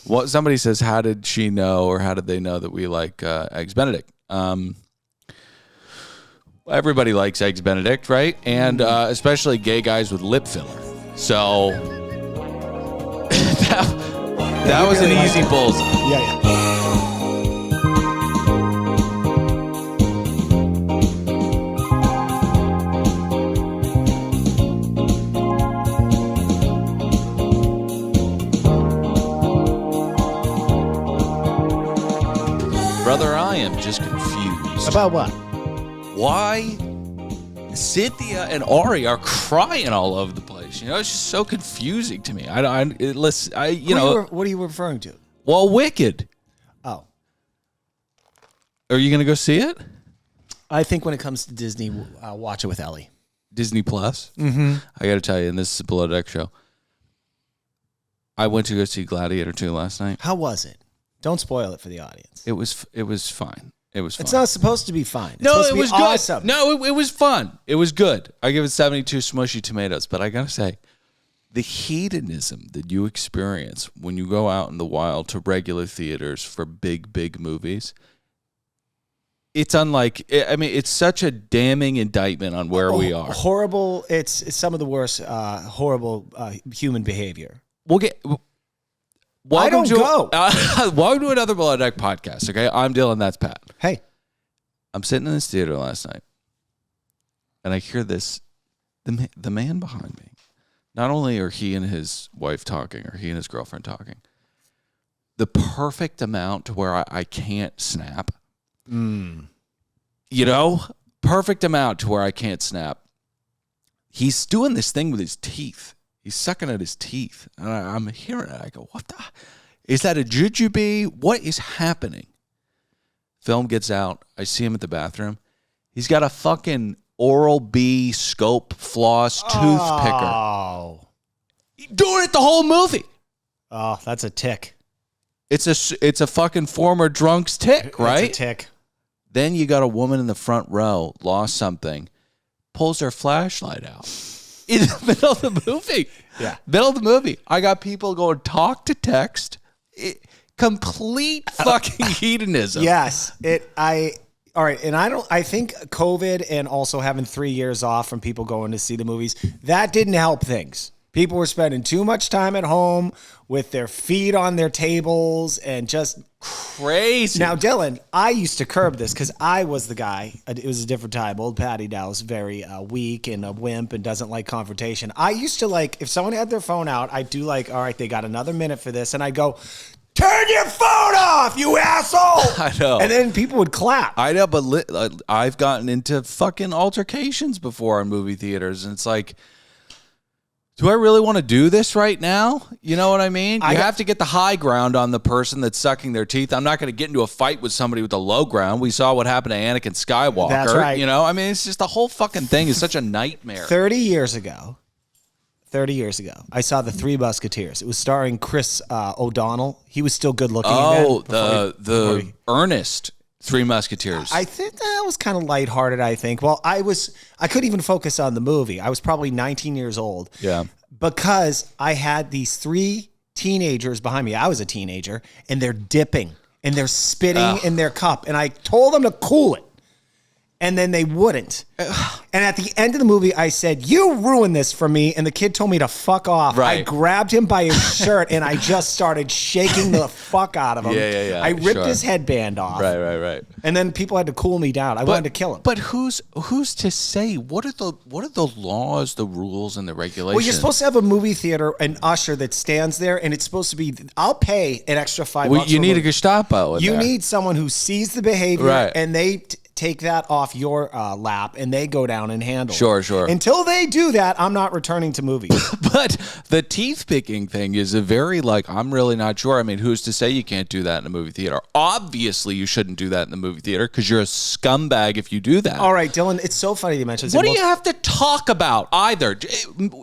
What somebody says, how did she know, or how did they know that we like Eggs Benedict? Everybody likes Eggs Benedict, right? And especially gay guys with lip filler. So that was an easy bullseye. Yeah. Brother, I am just confused. About what? Why Cynthia and Ari are crying all over the place? You know, it's just so confusing to me. What are you referring to? Well, Wicked. Oh. Are you going to go see it? I think when it comes to Disney, watch it with Ellie. Disney Plus? Mm-hmm. I got to tell you, and this is a Below Deck show, I went to go see Gladiator 2 last night. How was it? Don't spoil it for the audience. It was fine. It was fine. It's not supposed to be fine. It was good. Awesome. No, it was fun. It was good. I give it 72 smushy tomatoes. But I got to say, the hedonism that you experience when you go out in the wild to regular theaters for big, big movies, it's unlike, I mean, it's such a damning indictment on where we are. Horrible. It's some of the worst horrible human behavior. We'll get... Welcome to another Below Deck podcast, okay? I'm Dylan, that's Pat. Hey. I'm sitting in this theater last night, and I hear this, the man behind me. Not only are he and his wife talking, or he and his girlfriend talking, the perfect amount to where I can't snap. You know? Perfect amount to where I can't snap. He's doing this thing with his teeth. He's sucking at his teeth. And I'm hearing it. I go, what the? Is that a jujube? What is happening? Film gets out. I see him at the bathroom. He's got a fucking Oral-B scope floss tooth picker. Oh. Doing it the whole movie. Oh, that's a tick. It's a fucking former drunk's tick, right? It's a tick. Then you got a woman in the front row, lost something, pulls her flashlight out. In the middle of the movie. Yeah. Middle of the movie. I got people going talk to text. Complete fucking hedonism. Yes. All right. And I think COVID and also having 3 years off from people going to see the movies, that didn't help things. People were spending too much time at home with their feet on their tables and just crazy. Now, Dylan, I used to curb this because I was the guy. It was a different time. Old Patty now is very weak and a wimp and doesn't like confrontation. I used to if someone had their phone out, I'd do all right, they got another minute for this. And I'd go, turn your phone off, you asshole. I know. And then people would clap. I know, but I've gotten into fucking altercations before in movie theaters. And it's like, do I really want to do this right now? You know what I mean? You have to get the high ground on the person that's sucking their teeth. I'm not going to get into a fight with somebody with the low ground. We saw what happened to Anakin Skywalker. That's right. You know, I mean, it's just the whole fucking thing is such a nightmare. 30 years ago, I saw The Three Musketeers. It was starring Chris O'Donnell. He was still good looking. Oh, the Ernest Three Musketeers. I think that was kind of lighthearted, I think. Well, I couldn't even focus on the movie. I was probably 19 years old. Yeah. Because I had these three teenagers behind me. I was a teenager, and they're dipping, and they're spitting in their cup. And I told them to cool it. And then they wouldn't. And at the end of the movie, I said, you ruined this for me. And the kid told me to fuck off. Right. I grabbed him by his shirt and I just started shaking the fuck out of him. Yeah. I ripped his headband off. Right. And then people had to cool me down. I wanted to kill him. But who's to say? What are the laws, the rules, and the regulations? Well, you're supposed to have a movie theater, an usher that stands there, and it's supposed to be, I'll pay an extra $5. You need a Gestapo in You there. need someone who sees the behavior, right. And they take that off your lap, and they go down and handle it. Sure. Until they do that, I'm not returning to movies. But the teeth picking thing is a very, I'm really not sure. I mean, who's to say you can't do that in a movie theater? Obviously, you shouldn't do that in the movie theater because you're a scumbag if you do that. All right, Dylan, it's so funny you mentioned this. What do you have to talk about either?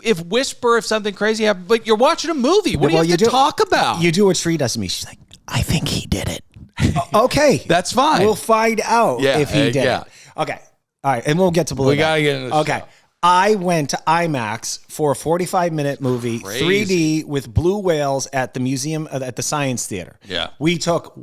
If something crazy happened, but you're watching a movie, what do you have to talk about? You do what Shree does to me. She's like, I think he did it. Okay. That's fine. We'll find out if he did it. Okay. All right. And we'll get to Blue. We got to get into this. Okay. I went to IMAX for a 45-minute movie, Crazy. 3D with blue whales at the museum at the Science Theater. Yeah. We took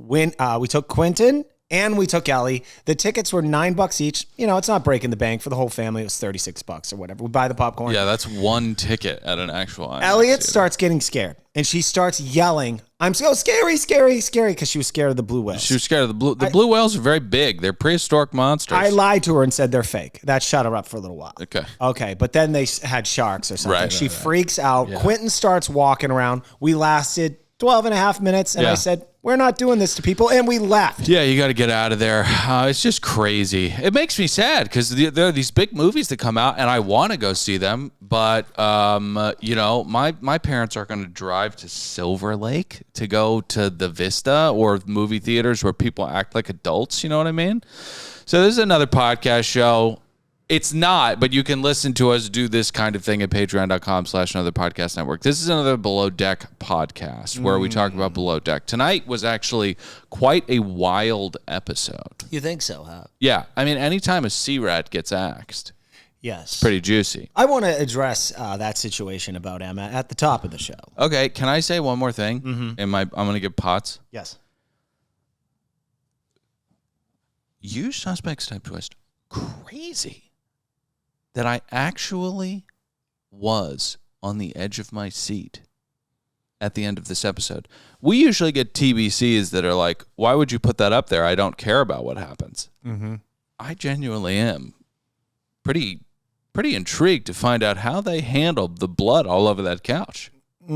Quentin and we took Ellie. The tickets were $9 each. You know, it's not breaking the bank for the whole family. It was $36 or whatever. We buy the popcorn. Yeah, that's one ticket at an actual IMAX Elliot theater. starts getting scared and she starts yelling, "I'm so scary, scary, scary," because she was scared of the blue whales. She was scared of the blue. The blue whales are very big. They're prehistoric monsters. I lied to her and said they're fake. That shut her up for a little while. Okay. But then they had sharks or something. Right, she right. freaks out. Yeah. Quentin starts walking around. We lasted 12 and a half minutes, and Yeah. I said, "We're not doing this to people," and we left. Yeah, you got to get out of there. It's just crazy. It makes me sad because there are these big movies that come out, and I want to go see them. But, you know, my parents are going to drive to Silver Lake to go to the Vista or movie theaters where people act like adults. You know what I mean? So this is another podcast show. It's not, but you can listen to us do this kind of thing at patreon.com/another podcast network. This is another Below Deck podcast where we talk about Below Deck. Tonight was actually quite a wild episode. You think so, huh? Yeah. I mean, anytime a sea rat gets axed, Yes. pretty juicy. I want to address that situation about Emma at the top of the show. Okay. Can I say one more thing? I'm going to give Potts. Yes. You suspects type twist. Crazy that I actually was on the edge of my seat at the end of this episode. We usually get TBCs that are like, why would you put that up there? I don't care about what happens. Mm-hmm. I genuinely am pretty intrigued to find out how they handled the blood all over that couch. You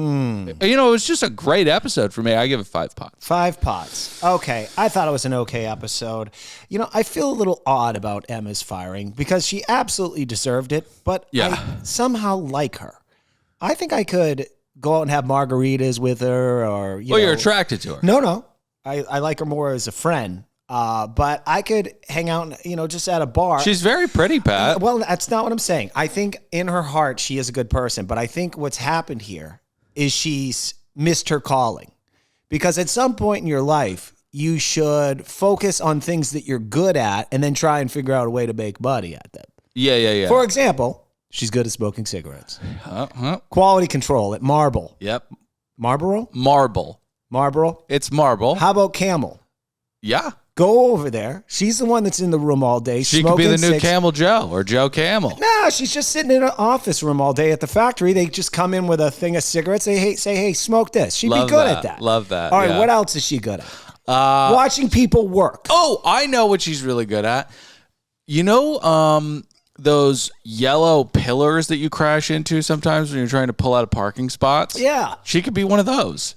know, it was just a great episode for me. I give it 5 pots. 5 pots. Okay. I thought it was an okay episode. You know, I feel a little odd about Emma's firing because she absolutely deserved it, but Yeah. I somehow like her. I think I could go out and have margaritas with her or, you know. You're attracted to her. No. I like her more as a friend. But I could hang out, you know, just at a bar. She's very pretty, Pat. Well, that's not what I'm saying. I think in her heart, she is a good person. But I think what's happened here is she's missed her calling. Because at some point in your life, you should focus on things that you're good at and then try and figure out a way to make money at them. Yeah. For example, she's good at smoking cigarettes. Uh-huh. Quality control at Marble. Yep. Marlboro? Marble. It's marble. How about Camel? Yeah. Go over there. She's the one that's in the room all day. She could be the new Camel Joe or Joe Camel. No, she's just sitting in an office room all day at the factory. They just come in with a thing of cigarettes. They say, hey, smoke this. She'd Love be good that. at that. Love that. All right, Yeah. what else is she good at? Watching people work. Oh, I know what she's really good at. You know, those yellow pillars that you crash into sometimes when you're trying to pull out of parking spots? Yeah, She could be one of those.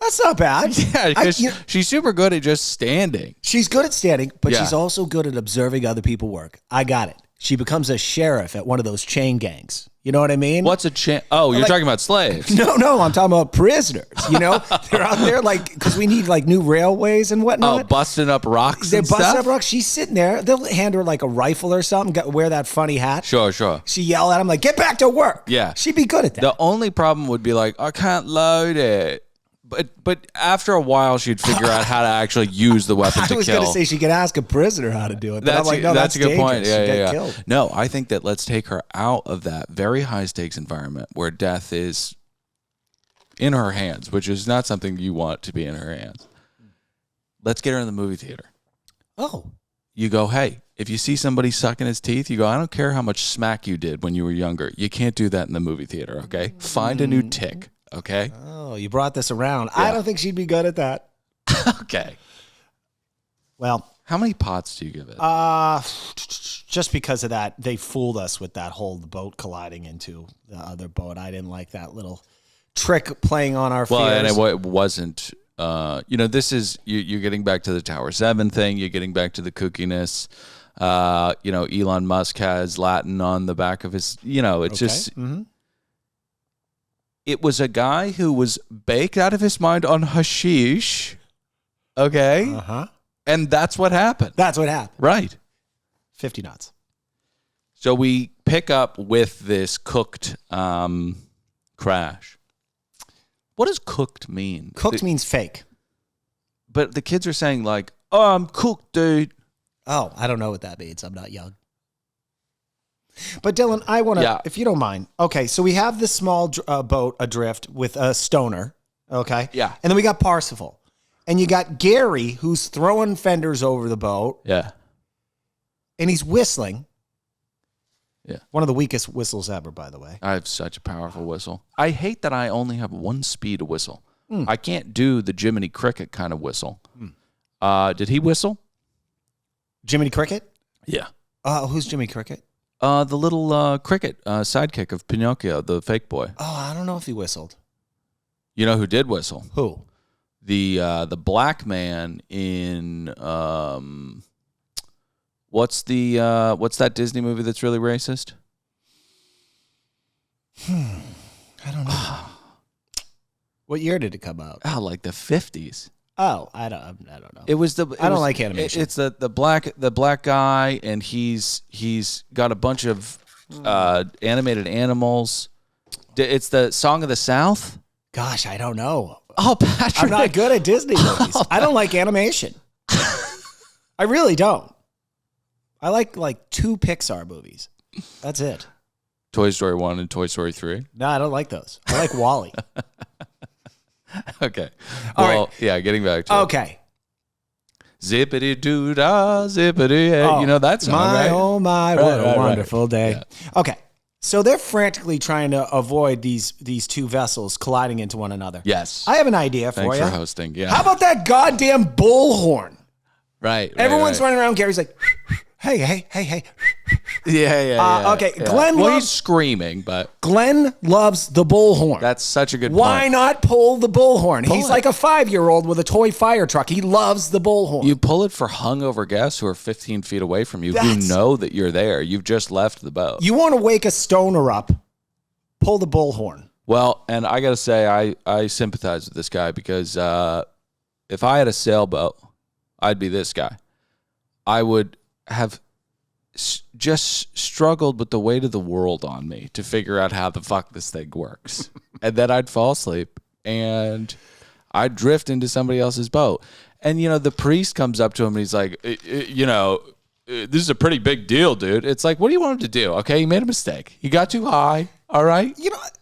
that's not bad. Yeah, because she's super good at just standing. She's good at standing, but Yeah. she's also good at observing other people work. I got it. She becomes a sheriff at one of those chain gangs. You know what I mean? What's a Oh, you're Like- talking about slaves. No, I'm talking about prisoners. You know, they're out there like because we need like new railways and Oh, whatnot. busting up rocks They're and busting stuff? up rocks. She's sitting there. They'll hand her like a rifle or something. Wear that funny hat. Sure. She yell at him like, "Get back to work." Yeah. she'd be good at that. The only problem would be like, I can't load it. But after a while, she'd figure out how to actually use the weapon to I was kill. going to say she could ask a prisoner how to do it. But I'm like, no, that's a good point. dangerous. She'd get Yeah. killed. No, I think that let's take her out of that very high stakes environment where death is in her hands, which is not something you want to be in her hands. Let's get her in the movie theater. Oh, You go, hey, if you see somebody sucking his teeth, you go, I don't care how much smack you did when you were younger. You can't do that in the movie theater, okay? Find a new tick, okay? oh, you brought this around. I don't think she'd be good at that. Okay. Well, How many pots do you give it? just because of that, they fooled us with that whole boat colliding into the other boat. I didn't like that little trick playing on our Well, and fears. it wasn't. This is you're getting back to the Tower 7 thing. You're getting back to the kookiness. Elon Musk has Latin on the back of his. It's just. Mm-hmm. It was a guy who was baked out of his mind on hashish. Okay, Uh-huh. and that's what happened. That's what happened. Right. 50 knots. So we pick up with this cooked crash. What does cooked mean? Cooked means fake. But the kids are saying like, "Oh, I'm cooked, dude." Oh, I don't know what that means. I'm not young. But Dylan, I want to, Yeah. if you don't mind. Okay, so we have this small boat adrift with a stoner. Okay. Yeah. And then we got Parsifal, and you got Gary who's throwing fenders over the boat, Yeah. and he's whistling. Yeah. One of the weakest whistles ever, by the way. I have such a powerful whistle. I hate that I only have one speed to whistle. I can't do the Jiminy Cricket kind of whistle. Did he whistle? Jiminy Cricket? Yeah. Who's Jimmy Cricket? The little cricket sidekick of Pinocchio, the fake boy. Oh, I don't know if he whistled. You know who did whistle? Who? The black man in what's that Disney movie that's really racist? I don't know. What year did it come out? Oh, like the 50s. Oh, I don't know. It was I don't like animation. It's the black guy, and he's got a bunch of animated animals. It's the Song of the South. Gosh, I don't know. Oh, Patrick, I'm not good at Disney movies. I don't like animation. I really don't. I like 2 Pixar movies. That's it. Toy Story 1 and Toy Story 3. No, I don't like those. I like Wall-E. Okay. All Well, right. yeah, getting back to Okay. Zippity doo dah, zippity. You know that song, right? Oh my, what a wonderful day. Yeah. Okay. So they're frantically trying to avoid these 2 vessels colliding into one another. Yes. I have an idea for Thanks you. for hosting. Yeah. How about that goddamn bullhorn? Right. Everyone's right. running around. Gary's like, hey, hey, hey, hey. Yeah. Okay, Yeah. Glenn Well, loves- he's screaming, but Glenn loves the bullhorn. that's such a good Why point. not pull the bullhorn? Pull He's it. like a 5-year-old with a toy fire truck. He loves the bullhorn. You pull it for hungover guests who are 15 feet away from you, who That's- know that you're there. You've just left the boat. You want to wake a stoner up, pull the bullhorn. Well, and I got to say, I sympathize with this guy because if I had a sailboat, I'd be this guy. I would have just struggled with the weight of the world on me to figure out how the fuck this thing works. And then I'd fall asleep and I'd drift into somebody else's boat. And, the priest comes up to him and he's like, this is a pretty big deal, dude. It's like, what do you want him to do? Okay, he made a mistake. He got too high. All right.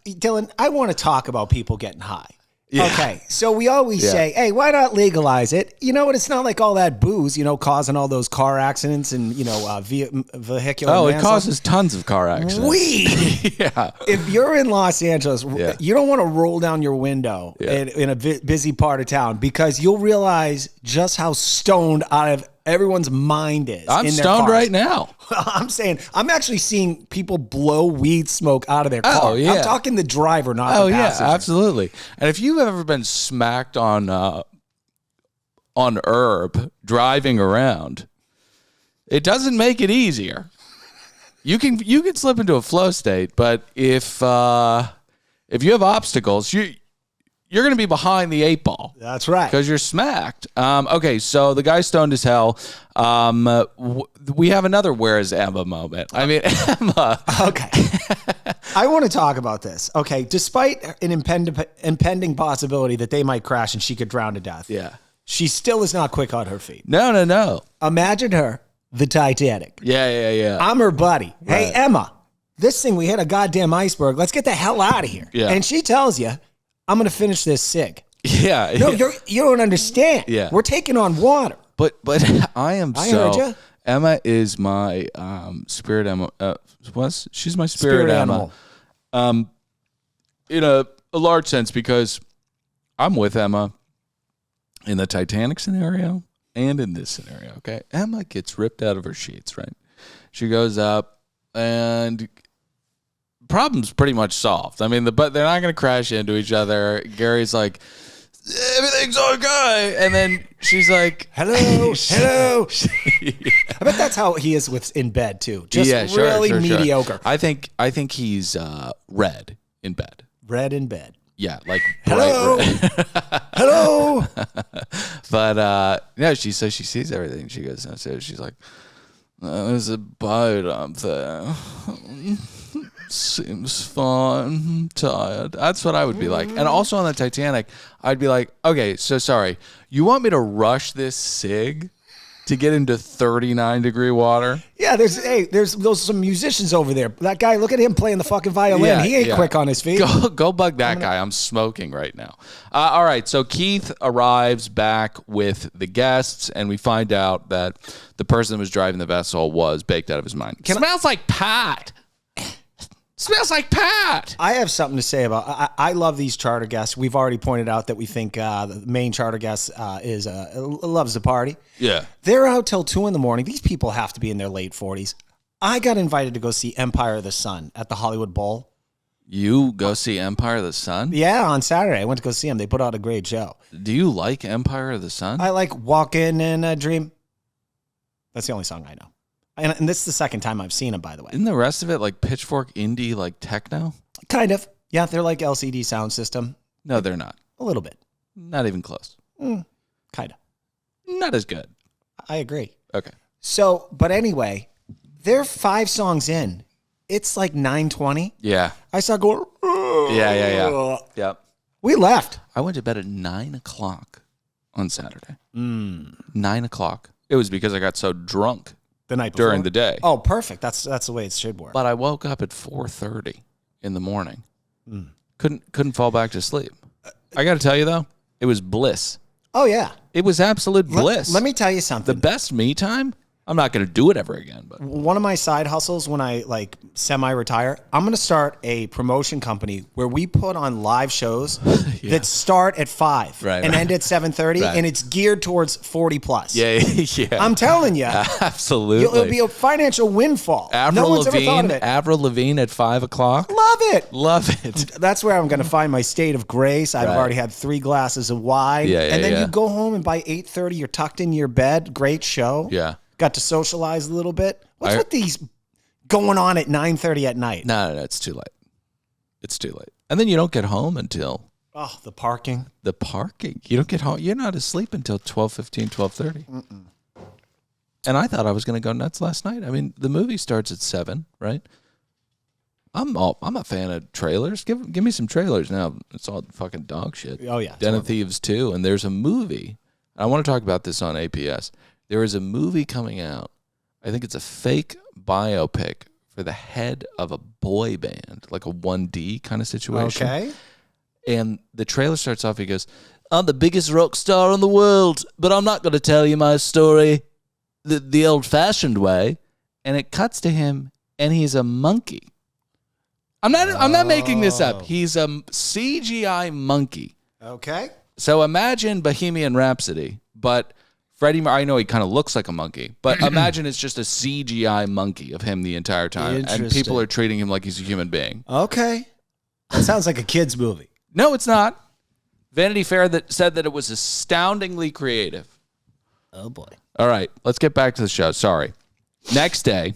Dylan, I want to talk about people getting high. Yeah. Okay, so we always say, hey, why not legalize it? You know what? It's not like all that booze, causing all those car accidents and, vehicular Oh, it manslaughter. causes tons of car accidents. Weed. Yeah. If you're in Los Angeles, Yeah. you don't want to roll down your window in a busy part of town because you'll realize just how stoned out of everyone's mind is. I'm in their stoned cars. right now. I'm saying, I'm actually seeing people blow weed smoke out of their car. Oh, yeah. I'm talking the driver, not Oh the yeah, passenger. absolutely. And if you've ever been smacked on herb driving around, it doesn't make it easier. You can slip into a flow state, but if you have obstacles, you're going to be behind the 8 ball. That's right. Because you're smacked. Okay, so the guy's stoned as hell. We have another "Where is Emma" moment. I mean, Emma. Okay. I want to talk about this. Okay, despite an impending possibility that they might crash and she could drown to death. Yeah. She still is not quick on her feet. No. Imagine her, the Titanic. Yeah. I'm her buddy. Hey, Right. Emma, this thing, we hit a goddamn iceberg. Let's get the hell out of here. Yeah. And she tells you, I'm going to finish this cig. Yeah. No, you don't understand. Yeah. We're taking on water. But I heard ya. Emma is my spirit Emma. She's my spirit Emma. animal. In a large sense, because I'm with Emma in the Titanic scenario and in this scenario. Okay, Emma gets ripped out of her sheets. Right, she goes up and problem's pretty much solved. I mean, but they're not going to crash into each other. Gary's like, everything's okay, and then she's like, hello. I bet that's how he is in bed too. Just really mediocre. I think he's red in bed. Red in bed. Yeah, like Hello. bright red. Hello. But she says she sees everything. She goes downstairs. She's like, there's a boat up there. Seems fun. I'm tired. That's what I would be like. And also on the Titanic, I'd be like, okay, so sorry. You want me to rush this cig to get into 39-degree water. Yeah, there's those some musicians over there. That guy, look at him playing the fucking violin. He ain't quick on his feet. Go bug that guy. I'm smoking right now. All right, so Keith arrives back with the guests, and we find out that the person that was driving the vessel was baked out of his mind. Smells like pot. Smells like Pat. I have something to say about. I love these charter guests. We've already pointed out that we think the main charter guest loves the party. Yeah, they're out till 2 a.m. These people have to be in their late 40s. I got invited to go see Empire of the Sun at the Hollywood Bowl. You go see Empire of the Sun? Yeah, on Saturday I went to go see them. They put out a great show. Do you like Empire of the Sun? I like Walk In and Dream. That's the only song I know. And this is the second time I've seen them, by the way. Isn't the rest of it like pitchfork indie, like techno? Kind of. Yeah, they're like LCD sound system. No, they're not. A little bit. Not even close. Kind of. Not as good. I agree. Okay. So, but anyway, they're 5 songs in. It's like 9:20. Yeah. I started going. Yeah. Yep. We left. I went to bed at 9 o'clock on Saturday. 9 o'clock. It was because I got so drunk. The night before? During the day. Oh, perfect. That's the way it should work. But I woke up at 4:30 in the morning. Couldn't fall back to sleep. I got to tell you though, it was bliss. Oh yeah, it was absolute bliss. Let me tell you something. The best me time. I'm not going to do it ever again. But one of my side hustles when I like semi-retire, I'm going to start a promotion company where we put on live shows that start at 5 and end at 7:30, and it's geared towards 40 plus. Yeah. I'm telling you, absolutely, it'll be a financial windfall. No one's ever thought of it. Avril Lavigne at 5 o'clock. Love it. That's where I'm going to find my state of grace. I've already had 3 glasses of wine, and then you go home and by 8:30 you're tucked in your bed. Great show. Yeah. Got to socialize a little bit. What's with these going on at 9:30 at night? No, it's too late. It's too late. And then you don't get home until... Oh, the parking. The parking. You don't get home. You're not asleep until 12:15, 12:30. And I thought I was going to go nuts last night. I mean, the movie starts at 7, right? I'm a fan of trailers. Give me some trailers now. It's all fucking dog shit. Oh, yeah. Den of Thieves 2. And there's a movie. I want to talk about this on APS. There is a movie coming out. I think it's a fake biopic for the head of a boy band, like a 1D kind of situation. Okay. And the trailer starts off, he goes, I'm the biggest rock star in the world, but I'm not going to tell you my story the old-fashioned way. And it cuts to him, and he's a monkey. I'm not making this up. He's a CGI monkey. Okay. So imagine Bohemian Rhapsody, but... I know he kind of looks like a monkey, but imagine it's just a CGI monkey of him the entire time, and people are treating him like he's a human being. Okay. That sounds like a kid's movie. No, it's not. Vanity Fair said that it was astoundingly creative. Oh, boy. All right, let's get back to the show. Sorry. Next day,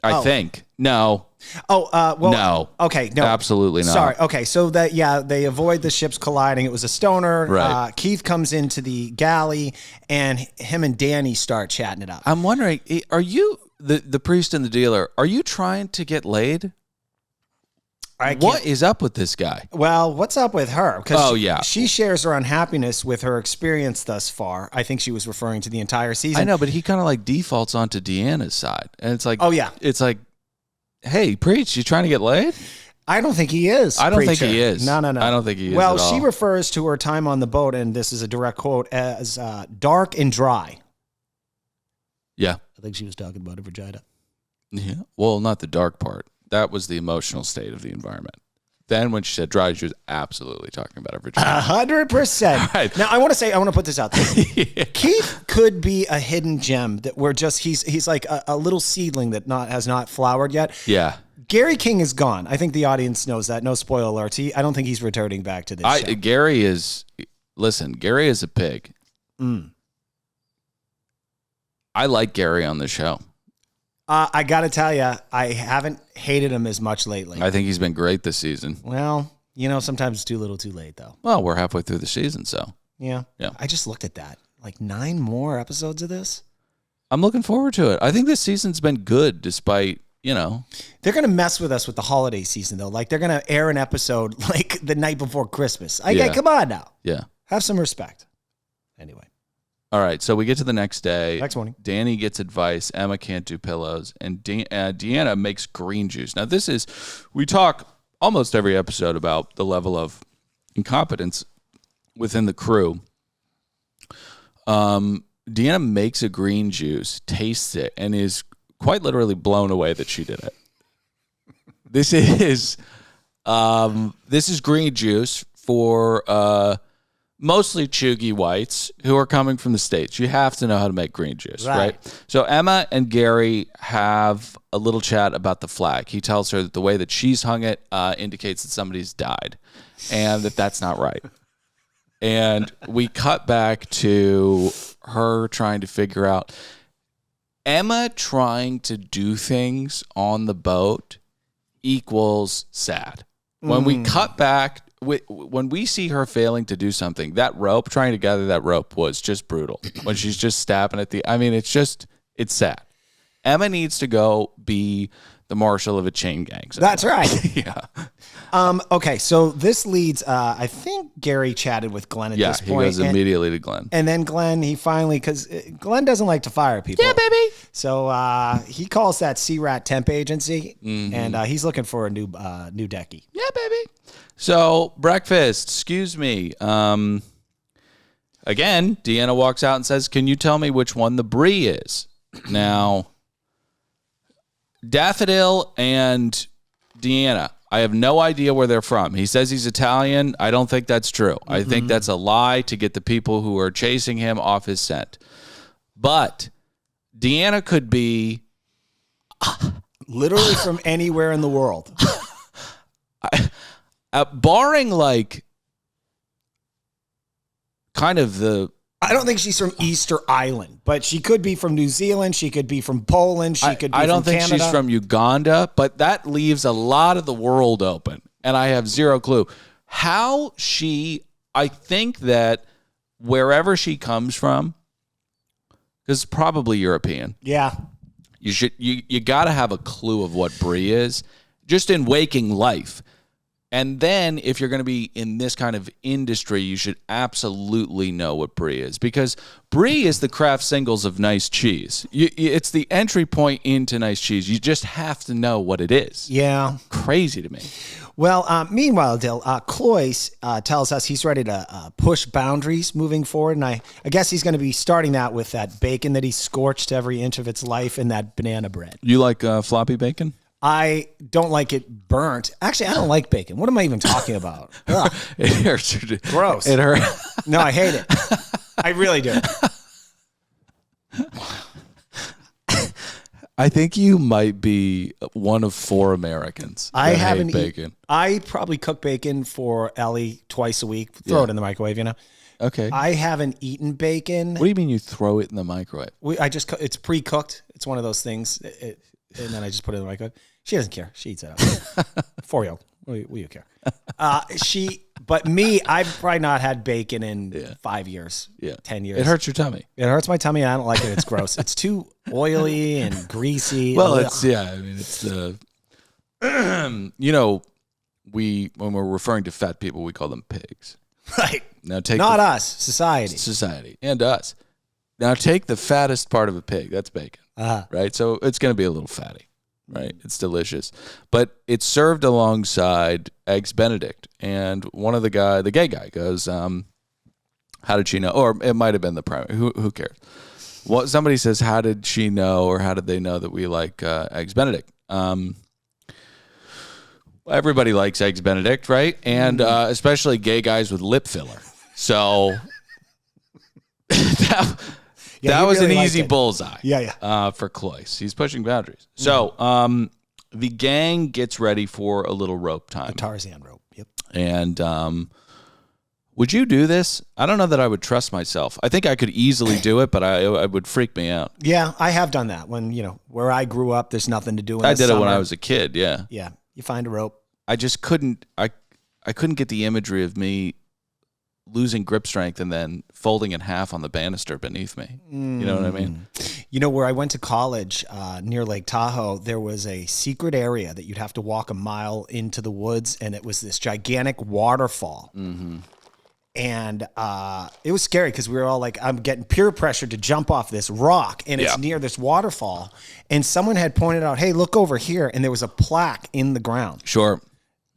I think. No. Oh, well. No. Okay, no. Absolutely not. Sorry. Okay, so they avoid the ships colliding. It was a stoner. Right. Keith comes into the galley, and him and Danny start chatting it up. I'm wondering, are you, the priest and the dealer, are you trying to get laid? What is up with this guy? Well, what's up with her? Because she shares her unhappiness with her experience thus far. I think she was referring to the entire season. I know, but he kind of like defaults onto Deanna's side. And it's like, it's like, hey, preach, you trying to get laid? I don't think he is. I don't think he is. No. I don't think he is. Well, at all. She refers to her time on the boat, and this is a direct quote, as dark and dry. Yeah. I think she was talking about her vagina. Yeah. Well, not the dark part. That was the emotional state of the environment. Then when she said dry, she was absolutely talking about her vagina. 100%. Right. Now, I want to put this out there. Keith could be a hidden gem that we're just, he's like a little seedling that has not flowered yet. Yeah. Gary King is gone. I think the audience knows that. No spoiler alerts. I don't think he's returning back to this show. Gary is a pig. I like Gary on the show. I got to tell you, I haven't hated him as much lately. I think he's been great this season. Well, sometimes it's too little too late, though. Well, we're halfway through the season, so. Yeah. I just looked at that. Like 9 more episodes of this? I'm looking forward to it. I think this season's been good despite, They're going to mess with us with the holiday season, though. Like, they're going to air an episode like the night before Christmas. Come on now. Yeah. Have some respect. Anyway. All right, so we get to the next day. Next morning. Danny gets advice. Emma can't do pillows. And Deanna makes green juice. Now, we talk almost every episode about the level of incompetence within the crew. Deanna makes a green juice, tastes it, and is quite literally blown away that she did it. This is green juice for mostly chuggy whites who are coming from the States. You have to know how to make green juice, right? So Emma and Gary have a little chat about the flag. He tells her that the way that she's hung it indicates that somebody's died and that's not right. And we cut back to her trying to figure out Emma trying to do things on the boat equals sad. When we cut back, when we see her failing to do something, trying to gather that rope was just brutal. When she's just stabbing at it's sad. Emma needs to go be the marshal of a chain gang. That's right. Yeah. Okay, so this leads, I think Gary chatted with Glenn at this point. Yeah, he goes immediately to Glenn. And then Glenn, because Glenn doesn't like to fire people. Yeah, baby. So he calls that C-Rat temp agency, and he's looking for a new decky. Yeah, baby. So, breakfast, excuse me. Again, Deanna walks out and says, can you tell me which one the brie is? Now, Daffodil and Deanna, I have no idea where they're from. He says he's Italian. I don't think that's true. I think that's a lie to get the people who are chasing him off his scent. But Deanna could be literally from anywhere in the world. Barring like kind of I don't think she's from Easter Island, but she could be from New Zealand. She could be from Poland. She could be from Canada. I don't think she's from Uganda, but that leaves a lot of the world open, and I have zero clue. I think that wherever she comes from, because it's probably European. Yeah. You got to have a clue of what brie is, just in waking life. And then if you're going to be in this kind of industry, you should absolutely know what brie is, because brie is the Kraft singles of nice cheese. It's the entry point into nice cheese. You just have to know what it is. Yeah. Crazy to me. Well, meanwhile, Dill, Cloyce tells us he's ready to push boundaries moving forward. And I guess he's going to be starting that with that bacon that he scorched every inch of its life and that banana bread. You like floppy bacon? I don't like it burnt. Actually, I don't like bacon. What am I even talking about? It hurts. Gross. It hurts. No, I hate it. I really do. I think you might be one of 4 Americans that hate bacon. I probably cook bacon for Ellie twice a week. Throw it in the microwave, you know. Okay. I haven't eaten bacon. What do you mean you throw it in the microwave? It's pre-cooked. It's one of those things. And then I just put it in the microwave. She doesn't care. She eats it out. 4-year-old. What do you care? But me, I've probably not had bacon in 5 years, 10 years. It hurts your tummy. It hurts my tummy. I don't like it. It's gross. It's too oily and greasy. Well, it's the, when we're referring to fat people, we call them pigs. Right. Now not us, society. Society and us. Now take the fattest part of a pig. That's bacon. Right? So it's going to be a little fatty. Right? It's delicious. But it's served alongside Eggs Benedict. And one of the gay guy goes, how did she know? Or it might have been the primary. Who cares? Well, somebody says, how did she know, or how did they know that we like Eggs Benedict? Everybody likes Eggs Benedict, right? And especially gay guys with lip filler. So that was really an easy bullseye. Yeah. For Cloyce. He's pushing boundaries. So the gang gets ready for a little rope time. The Tarzan rope. Yep. And would you do this? I don't know that I would trust myself. I think I could easily do it, but I would freak me out. Yeah, I have done that. When, where I grew up, there's nothing to do in I the did summer. it when I was a kid, yeah. Yeah, you find a rope. I just couldn't, I couldn't get the imagery of me losing grip strength and then folding in half on the banister beneath me. You know what I mean? Where I went to college near Lake Tahoe, there was a secret area that you'd have to walk a mile into the woods, and it was this gigantic waterfall. And it was scary because we were all like, I'm getting peer pressure to jump off this rock, and it's near this waterfall. And someone had pointed out, hey, look over here. And there was a plaque in the ground. Sure.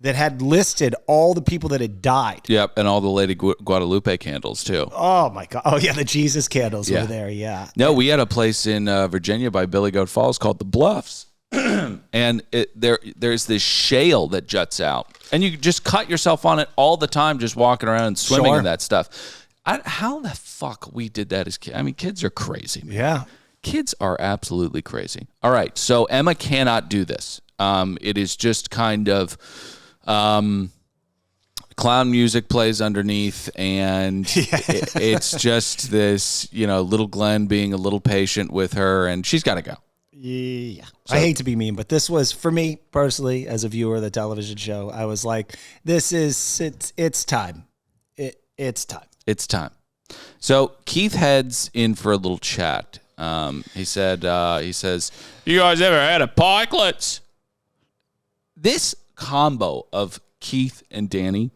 That had listed all the people that had died. Yep, and all the Lady Guadalupe candles, too. Oh, my God. Oh, yeah, the Jesus candles were there, yeah. No, we had a place in Virginia by Billy Goat Falls called The Bluffs. And there's this shale that juts out. And you just cut yourself on it all the time just walking around and swimming in that stuff. How the fuck we did that as kids? I mean, kids are crazy, man. Yeah. Kids are absolutely crazy. All right, so Emma cannot do this. It is just kind of... clown music plays underneath, and it's just this, little Glenn being a little patient with her, and she's got to go. Yeah. So, I hate to be mean, but this was, for me personally, as a viewer of the television show, I was like, it's time. It's time. It's time. So Keith heads in for a little chat. He says, you guys ever had a pikelets? This combo of Keith and Danny,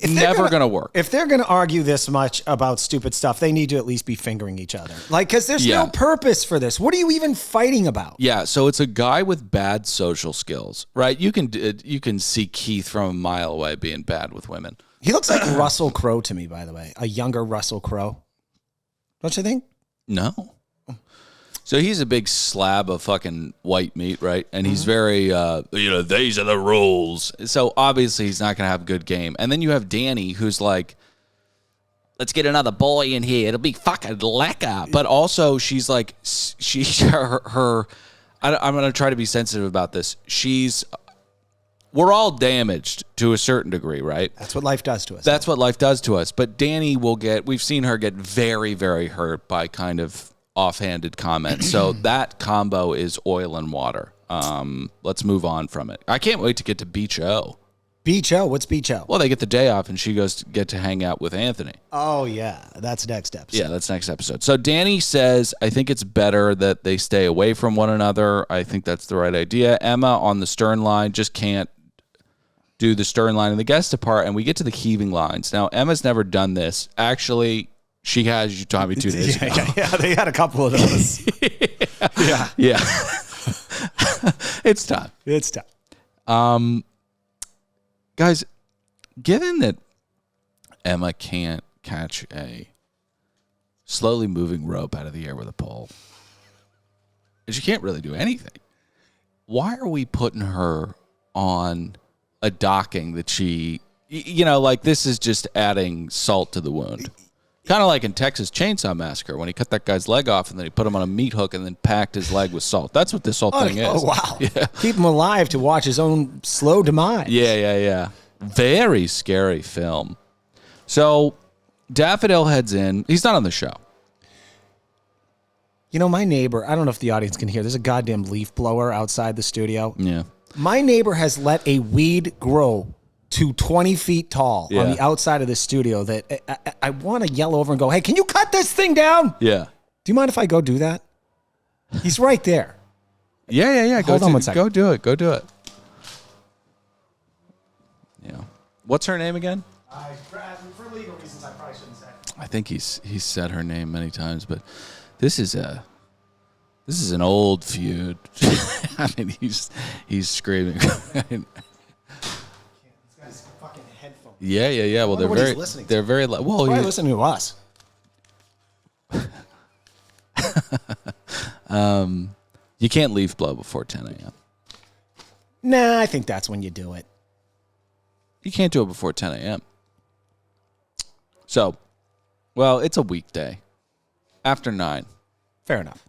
never going to work. If they're going to argue this much about stupid stuff, they need to at least be fingering each other. Like, because there's no purpose for this. What are you even fighting about? Yeah, so it's a guy with bad social skills, right? You can see Keith from a mile away being bad with women. He looks like Russell Crowe to me, by the way. A younger Russell Crowe. Don't you think? No. So he's a big slab of fucking white meat, right? And he's very, these are the rules. So obviously he's not going to have a good game. And then you have Danny, who's like, let's get another boy in here. It'll be fucking lekker. But also she's like, I'm going to try to be sensitive about this. We're all damaged to a certain degree, right? That's what life does to us. That's what life does to us. But Danny we've seen her get very, very hurt by kind of offhanded comments. So that combo is oil and water. Let's move on from it. I can't wait to get to Beach O. Beach O? What's Beach O? Well, they get the day off and she goes to get to hang out with Anthony. Oh, yeah. That's next episode. Yeah, that's next episode. So Danny says, I think it's better that they stay away from one another. I think that's the right idea. Emma on the stern line just can't do the stern line and the guest part, and we get to the heaving lines. Now, Emma's never done this. Actually, she has. You told me 2 days ago. Yeah, they had a couple of those. Yeah. It's time. It's time. Guys, given that Emma can't catch a slowly moving rope out of the air with a pole, she can't really do anything. Why are we putting her on a docking that she, this is just adding salt to the wound? Kind of like in Texas Chainsaw Massacre when he cut that guy's leg off and then he put him on a meat hook and then packed his leg with salt. That's what this whole thing is. Oh, wow. Yeah. Keep him alive to watch his own slow demise. Yeah. Very scary film. So Daffodil heads in. He's not on the show. My neighbor, I don't know if the audience can hear, there's a goddamn leaf blower outside the studio. Yeah. My neighbor has let a weed grow to 20 feet tall on the outside of the studio that I want to yell over and go, hey, can you cut this thing down? Yeah. Do you mind if I go do that? He's right there. Yeah. Hold on 1 second. Go do it. Yeah. What's her name again? For legal reasons, I probably shouldn't say. I think he's said her name many times, but this is an old feud. I mean, he's screaming. Yeah. Well, they're very well. Probably listening to us. You can't leave blow before 10 a.m. Nah, I think that's when you do it. You can't do it before 10 a.m. So, it's a weekday after 9. Fair enough.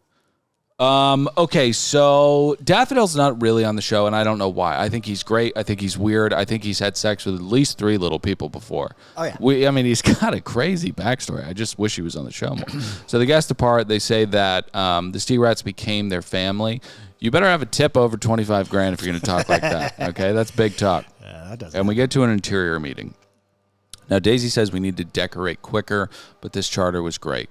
Okay, so Daffodil's not really on the show, and I don't know why. I think he's great. I think he's weird. I think he's had sex with at least 3 little people before. Oh, yeah. He's got a crazy backstory. I just wish he was on the show more. So the guest apart, they say that the Stee-Rats became their family. You better have a tip over $25,000 if you're going to talk like that. Okay, that's big talk. Yeah, that doesn't. And we get to an interior meeting. Now, Daisy says we need to decorate quicker, but this charter was great.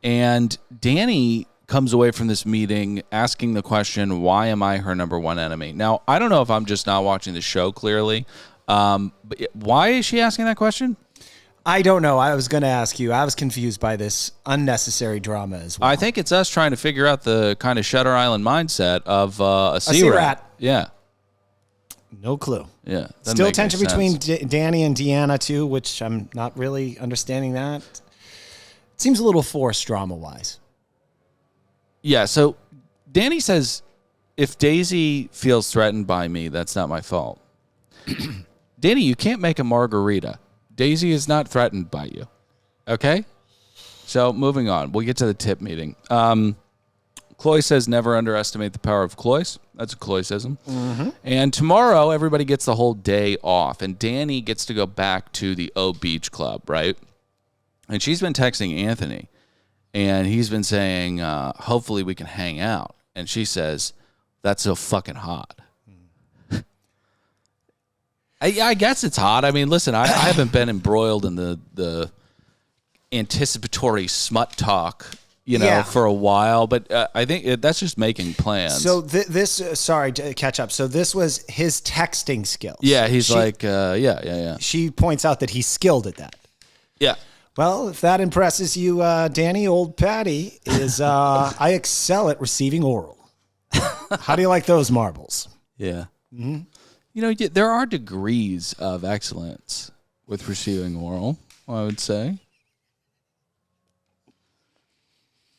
And Danny comes away from this meeting asking the question, why am I her number one enemy? Now, I don't know if I'm just not watching the show clearly, but why is she asking that question? I don't know. I was going to ask you. I was confused by this unnecessary drama as well. I think it's us trying to figure out the kind of Shutter Island mindset of a sea rat. Yeah. No clue. Yeah. Still tension between Danny and Deanna, too, which I'm not really understanding that. It seems a little forced drama-wise. Yeah, so Danny says, if Daisy feels threatened by me, that's not my fault. Danny, you can't make a margarita. Daisy is not threatened by you. Okay? So moving on. We'll get to the tip meeting. Chloe says never underestimate the power of Cloyce. That's a Cloycism. Mm-hmm. And tomorrow, everybody gets the whole day off. And Danny gets to go back to the O Beach Club, right? And she's been texting Anthony. And he's been saying, hopefully we can hang out. And she says, that's so fucking hot. I guess it's hot. I mean, listen, I haven't been embroiled in the anticipatory smut talk, for a while. But I think that's just making plans. So sorry to catch up. So this was his texting skills. Yeah, yeah. She points out that he's skilled at that. Yeah. Well, if that impresses you, Danny, old Patty is, I excel at receiving oral. How do you like those marbles? Yeah. Mm-hmm. There are degrees of excellence with receiving oral, I would say.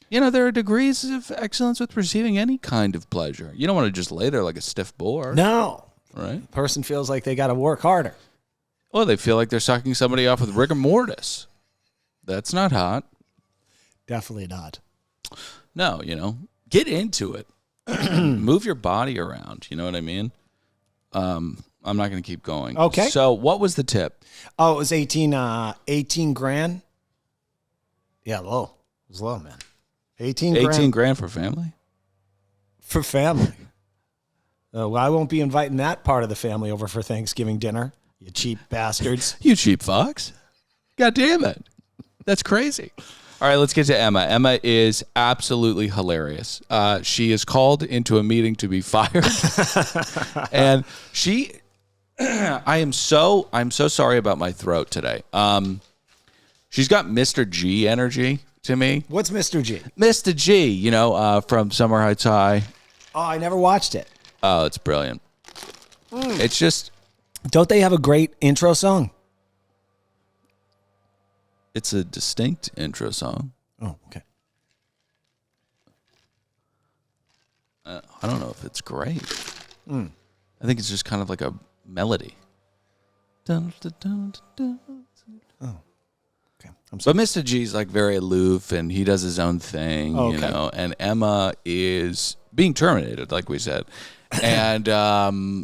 There are degrees of excellence with receiving any kind of pleasure. You don't want to just lay there like a stiff boar. No. Right? Person feels like they got to work harder. Well, they feel like they're sucking somebody off with rigor mortis. That's not hot. Definitely not. No, get into it. Move your body around. You know what I mean? I'm not going to keep going. Okay. So what was the tip? Oh, it was 18 grand. Yeah, low. It was low, man. 18 grand for family? For family. Well, I won't be inviting that part of the family over for Thanksgiving dinner, you cheap bastards. You cheap fucks. God damn it. That's crazy. All right, let's get to Emma. Emma is absolutely hilarious. She is called into a meeting to be fired. And I'm so sorry about my throat today. She's got Mr. G energy to me. What's Mr. G? Mr. G, from Summer Heights High. Oh, I never watched it. Oh, it's brilliant. It's just... Don't they have a great intro song? It's a distinct intro song. Oh, okay. I don't know if it's great. I think it's just kind of like a melody. Dun, dun, dun, dun, dun. Oh, okay. But Mr. G's like very aloof, and he does his own thing, and Emma is being terminated, like we said. And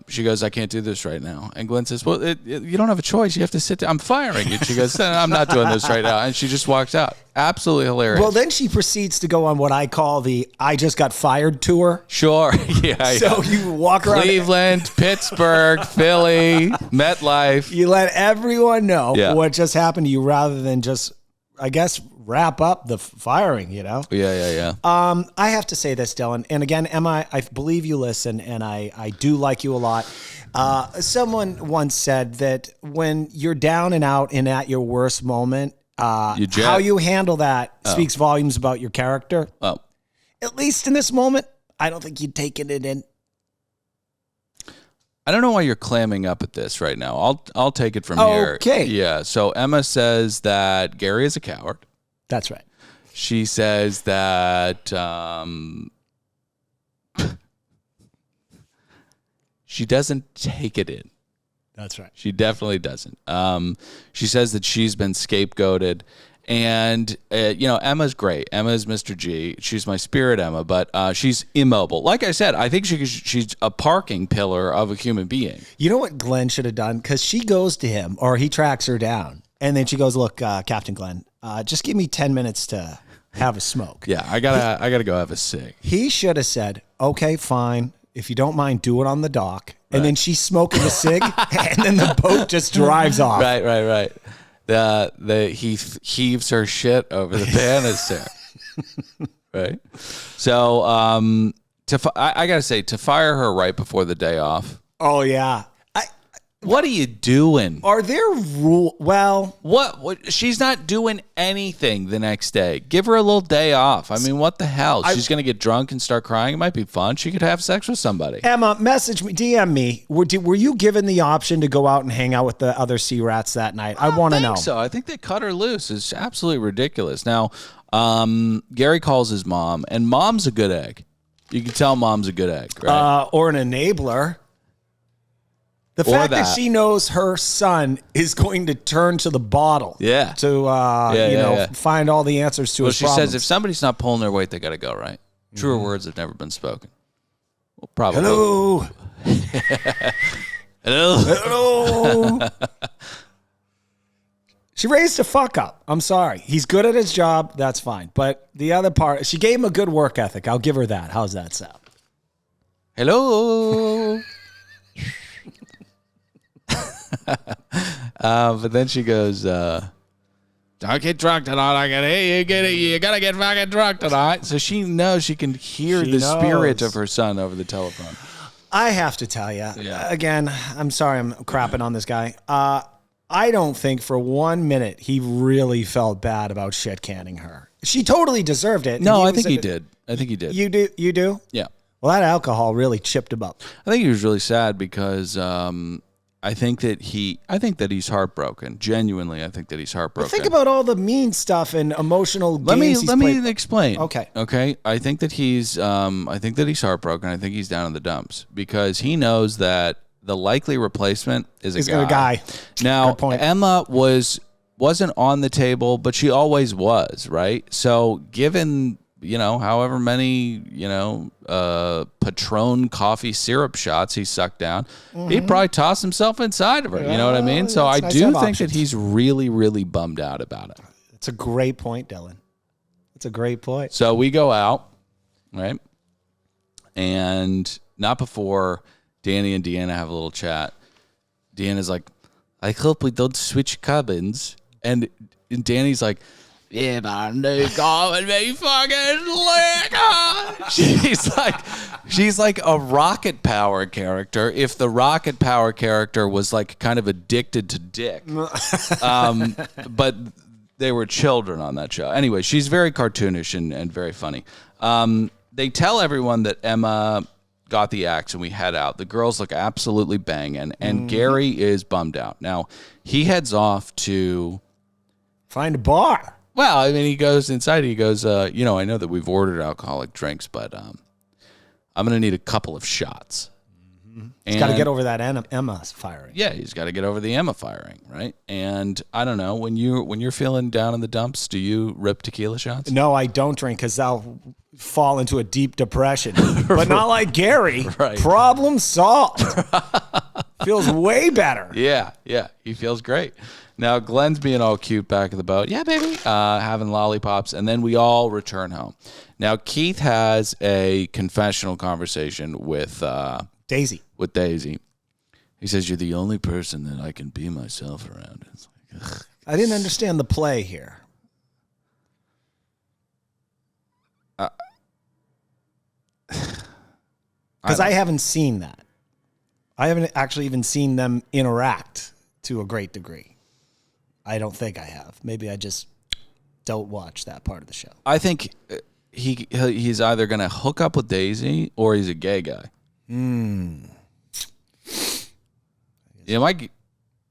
she goes, I can't do this right now. And Glenn says, well, you don't have a choice. You have to sit down. I'm firing you. She goes, I'm not doing this right now. And she just walks out. Absolutely hilarious. Well, then she proceeds to go on what I call the I just got fired tour. Sure. Yeah. So you walk around Cleveland, Pittsburgh, Philly, MetLife. You let everyone know what just happened to you rather than just, I guess, wrap up the firing, Yeah. I have to say this, Dylan. And again, Emma, I believe you listen, and I do like you a lot. Someone once said that when you're down and out and at your worst moment, how you handle that speaks volumes about your character. Oh. At least in this moment, I don't think you'd taken it in. I don't know why you're clamming up at this right now. I'll take it from here. Okay. Yeah. So Emma says that Gary is a coward. That's right. She says that she doesn't take it in. That's right. She definitely doesn't. She says that she's been scapegoated. And, Emma's great. Emma's Mr. G. She's my spirit Emma, but she's immobile. Like I said, I think she's a parking pillar of a human being. You know what Glenn should have done? Because she goes to him, or he tracks her down. And then she goes, look, Captain Glenn, just give me 10 minutes to have a smoke. Yeah, I gotta go have a cig. He should have said, okay, fine. If you don't mind, do it on the dock. And then she's smoking the cig, and then the boat just drives off. Right. He heaves her shit over the banister. Right. So I gotta say, to fire her right before the day off. Oh yeah. What are you doing? Are there rules? Well, What? She's not doing anything the next day. Give her a little day off. I mean, what the hell? She's going to get drunk and start crying. It might be fun. She could have sex with somebody. Emma, message me, DM me. Were you given the option to go out and hang out with the other sea rats that night? I want to know. So I think they cut her loose. It's absolutely ridiculous. Now, Gary calls his mom, and mom's a good egg. You can tell mom's a good egg, right? Or an enabler. The fact that she knows her son is going to turn to the bottle. Yeah. To, find all the answers to his problems. She says if somebody's not pulling their weight, they got to go, right? Truer words have never been spoken. Well, probably. Hello. Hello. She raised a fuck up. I'm sorry. He's good at his job. That's fine. But the other part, she gave him a good work ethic. I'll give her that. How's that sound? Hello. But then she goes, don't get drunk tonight. I can hear you get it. You got to get fucking drunk tonight. So she knows she can hear the spirit of her son over the telephone. I have to tell you, again, I'm sorry I'm crapping on this guy. I don't think for 1 minute he really felt bad about shit canning her. She totally deserved it. No, I think he did. I think he did. You do? You do? Yeah. Well, that alcohol really chipped him up. I think he was really sad because I think that he's heartbroken. Genuinely, I think that he's heartbroken. But think about all the mean stuff and emotional games Let me explain. Okay. I think that he's heartbroken. I think he's down in the dumps because he knows that the likely replacement is a guy. Now, Emma wasn't on the table, but she always was, right? So given, however many, Patron coffee syrup shots he sucked down, he'd probably toss himself inside of her. You know what I mean? So I do think that he's really, really bummed out about it. It's a great point, Dylan. It's a great point. So we go out, right? And not before Danny and Deanna have a little chat. Deanna's like, I hope we don't switch cabins. And Danny's like, yeah, man, they got me fucking liquor. She's like a Rocket Power character. If the Rocket Power character was like kind of addicted to dick, but they were children on that show. Anyway, she's very cartoonish and very funny. They tell everyone that Emma got the axe and we head out. The girls look absolutely banging, and Gary is bummed out. Now, he heads off to find a bar. Well, I mean, he goes inside. He goes, I know that we've ordered alcoholic drinks, but I'm going to need a couple of shots. He's got to get over that Emma firing. Yeah, he's got to get over the Emma firing, right? And I don't know, when you're feeling down in the dumps, do you rip tequila shots? No, I don't drink because I'll fall into a deep depression. But not like Gary. Right. Problem solved. Feels way better. Yeah, he feels great. Now, Glenn's being all cute back at the boat. Yeah, baby. Having lollipops. And then we all return home. Now, Keith has a confessional conversation with Daisy. With Daisy. He says, you're the only person that I can be myself around. It's like, ugh. I didn't understand the play here. Because I haven't seen that. I haven't actually even seen them interact to a great degree. I don't think I have. Maybe I just don't watch that part of the show. I think he's either going to hook up with Daisy or he's a gay guy. Yeah,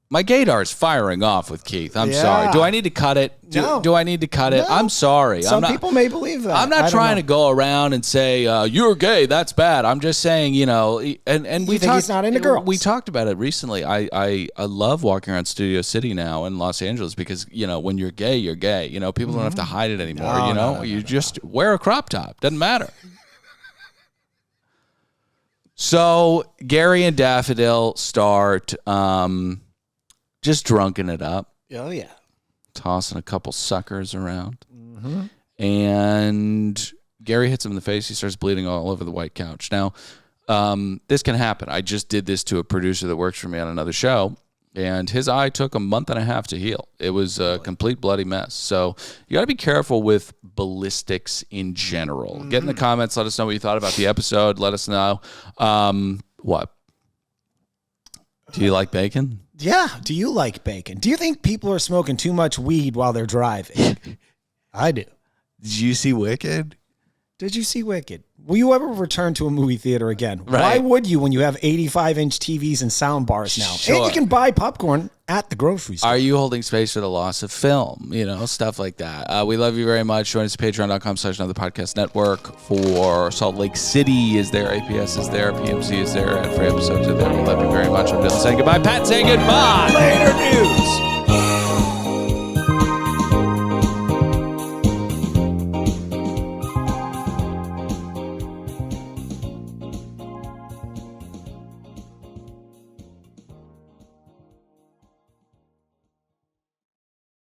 my gaydar is firing off with Keith. I'm sorry. Do I need to cut it? Do I need to cut it? I'm sorry. Some people may believe that. I'm not trying to go around and say, you're gay, that's bad. I'm just saying, and we think he's not into girls. We talked about it recently. I love walking around Studio City now in Los Angeles because, when you're gay, you're gay. People don't have to hide it anymore. No, you just wear a crop top. Doesn't matter. So Gary and Daffodil start just drunking it up. Oh, yeah. Tossing a couple suckers around. And Gary hits him in the face. He starts bleeding all over the white couch. Now, this can happen. I just did this to a producer that works for me on another show, and his eye took a month and a half to heal. It was a complete bloody mess. So you got to be careful with ballistics in general. Get in the comments. Let us know what you thought about the episode. Let us know. What? Do you like bacon? Yeah. Do you like bacon? Do you think people are smoking too much weed while they're driving? I do. Did you see Wicked? Did you see Wicked? Will you ever return to a movie theater again? Right. Why would you when you have 85-inch TVs and sound bars now? Sure. And you can buy popcorn at the grocery store. Are you holding space for the loss of film? You know, stuff like that. We love you very much. Join us at patreon.com/another podcast network. For Salt Lake City is there, APS is there, PMC is there, and free episodes are there. We love you very much. I'm Dylan saying goodbye. Pat saying goodbye. Later news.